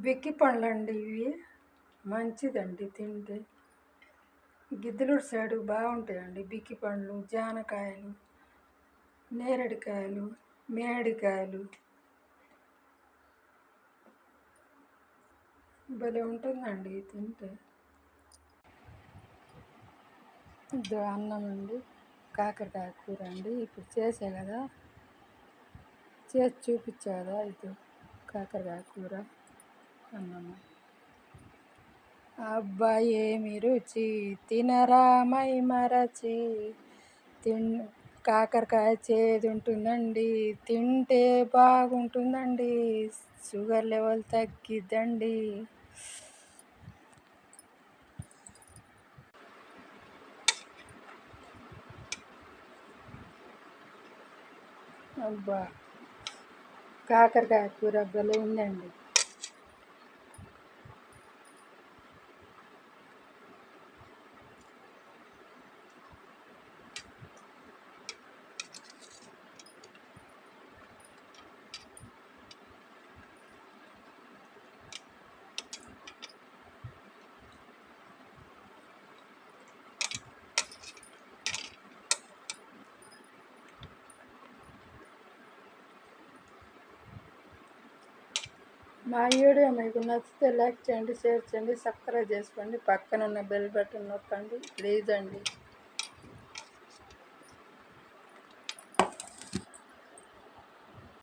బిక్కి పండ్లండి ఇవి. మంచిదండి తింటే. గిద్దలూరు సైడు బాగుంటాయండి బిక్కి పండ్లు, జానకాయలు, నేరేడుకాయలు, మేడికాయలు. భలే ఉంటుందండి తింటే. ఇది అన్నం అండి, కాకరకాయ కూర అండి. ఇప్పుడు చేసే కదా, చేసి చూపించా కదా. ఇది కాకరకాయ కూర అన్నము. అబ్బా ఏమి రుచి తినరా మై మరచి, కాకరకాయ చేదు ఉంటుందండి, తింటే బాగుంటుందండి, షుగర్ లెవెల్ తగ్గిద్దండి. అబ్బా కాకరకాయ కూర భలే ఉందండి. మా వీడియో మీకు నచ్చితే లైక్ చేయండి, షేర్ చేయండి, సబ్స్క్రైబ్ చేసుకోండి, పక్కన ఉన్న బెల్ బటన్ నొక్కండి ప్లీజ్ అండి.